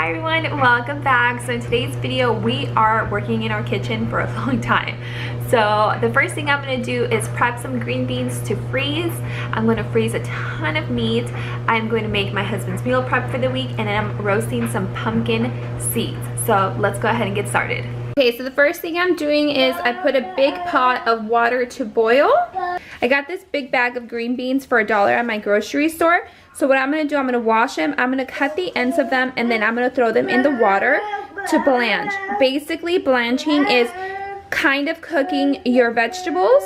Hi everyone, welcome back. So in today's video we are working in our kitchen for a long time. So the first thing I'm going to do is prep some green beans to freeze. I'm going to freeze a ton of meat. I'm going to make my husband's meal prep for the week, and then I'm roasting some pumpkin seeds. So let's go ahead and get started. Okay, so the first thing I'm doing is I put a big pot of water to boil. I got this big bag of green beans for $1 at my grocery store. So what I'm going to do, I'm going to wash them, I'm going to cut the ends of them, and then I'm going to throw them in the water to blanch. Basically, blanching is kind of cooking your vegetables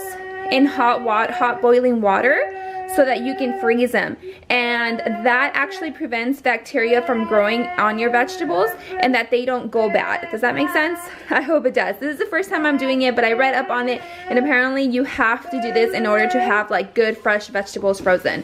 in hot boiling water so that you can freeze them. And that actually prevents bacteria from growing on your vegetables and that they don't go bad. Does that make sense? I hope it does. This is the first time I'm doing it, but I read up on it, and apparently you have to do this in order to have like good fresh vegetables frozen.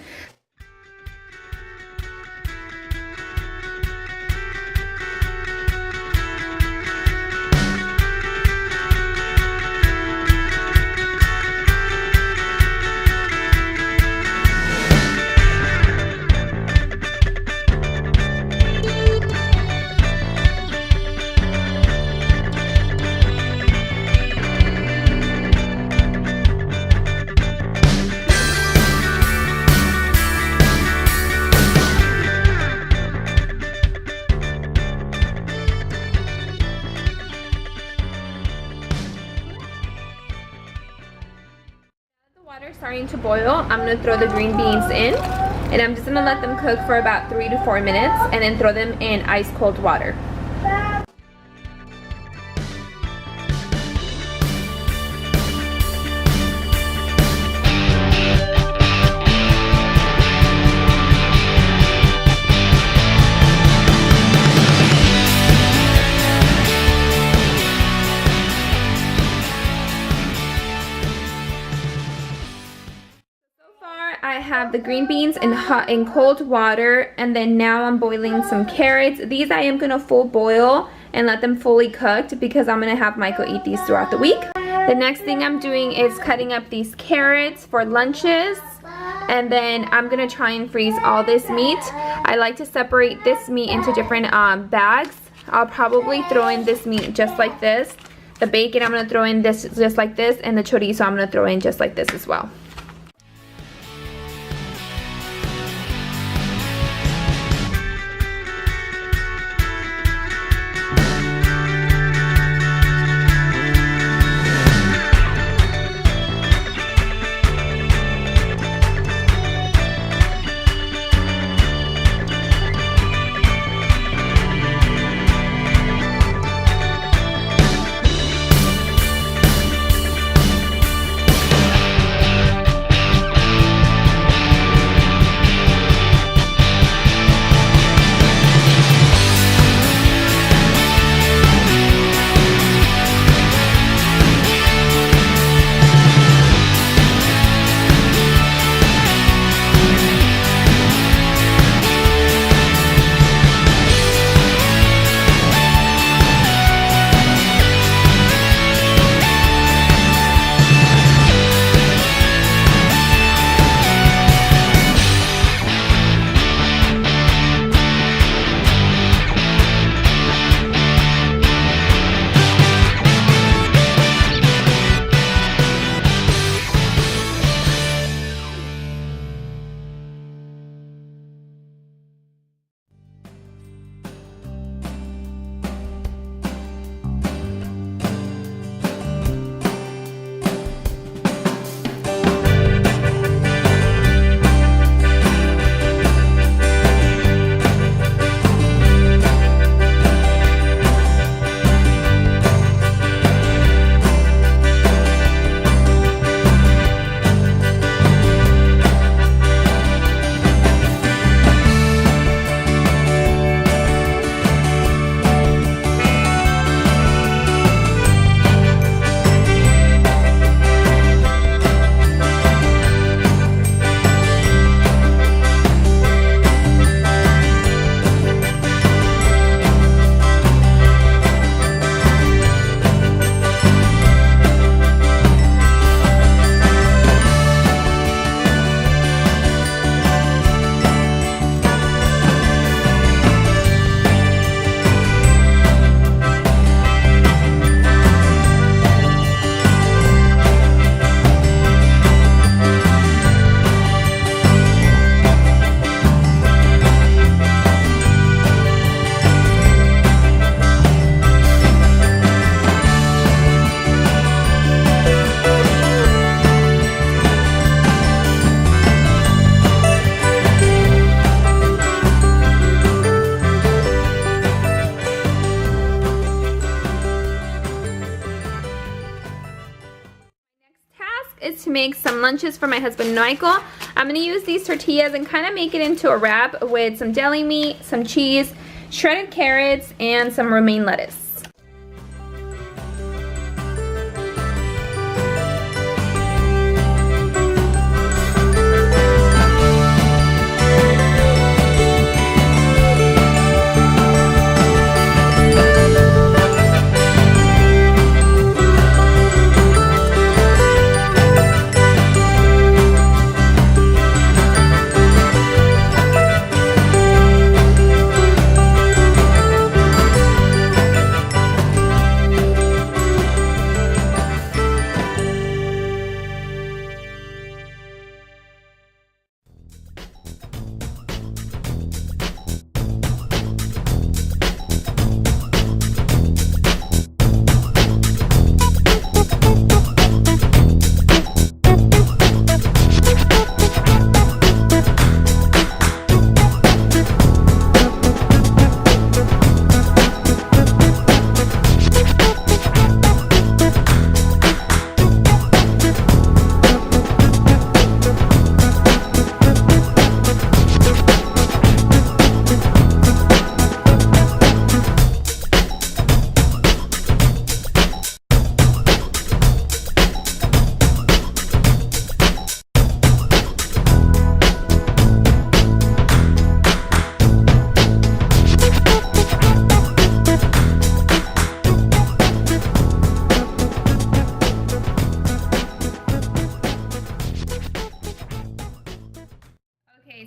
Water starting to boil, I'm going to throw the green beans in, and I'm just going to let them cook for about 3 to 4 minutes and then throw them in ice cold water. I have the green beans in cold water, and then now I'm boiling some carrots. These I am gonna full boil and let them fully cooked because I'm gonna have Michael eat these throughout the week. The next thing I'm doing is cutting up these carrots for lunches, and then I'm gonna try and freeze all this meat. I like to separate this meat into different bags. I'll probably throw in this meat just like this. The bacon I'm gonna throw in this just like this, and the chorizo I'm gonna throw in just like this as well. make some lunches for my husband Michael. I'm gonna use these tortillas and kind of make it into a wrap with some deli meat, some cheese, shredded carrots, and some romaine lettuce.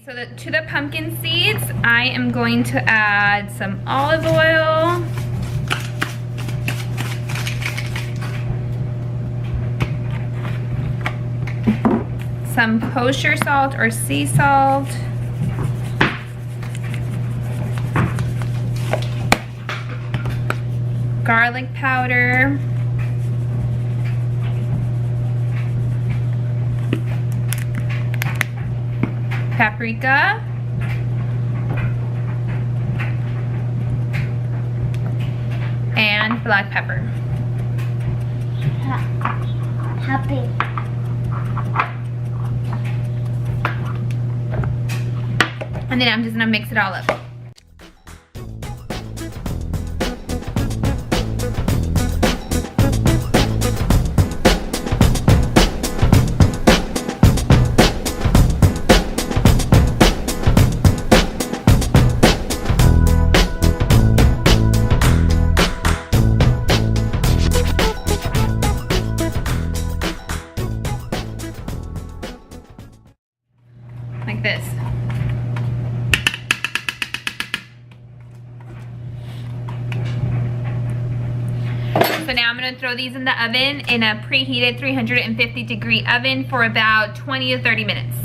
So to the pumpkin seeds, I am going to add some olive oil. Some kosher salt or sea salt. Garlic powder. Paprika, and black pepper. Happy. And then I'm just gonna mix it all up. Like this. So now I'm gonna throw these in the oven in a preheated 350-degree oven for about 20 to 30 minutes.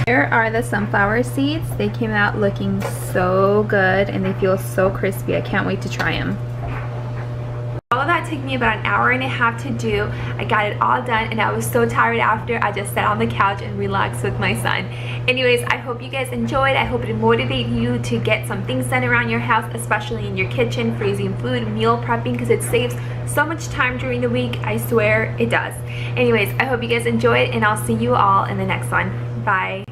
Here are the sunflower seeds. They came out looking so good and they feel so crispy. I can't wait to try them. All of that took me about an hour and a half to do. I got it all done and I was so tired after. I just sat on the couch and relaxed with my son. Anyways, I hope you guys enjoyed. I hope it motivated you to get some things done around your house, especially in your kitchen, freezing food, meal prepping, because it saves so much time during the week. I swear it does. Anyways, I hope you guys enjoyed and I'll see you all in the next one. Bye.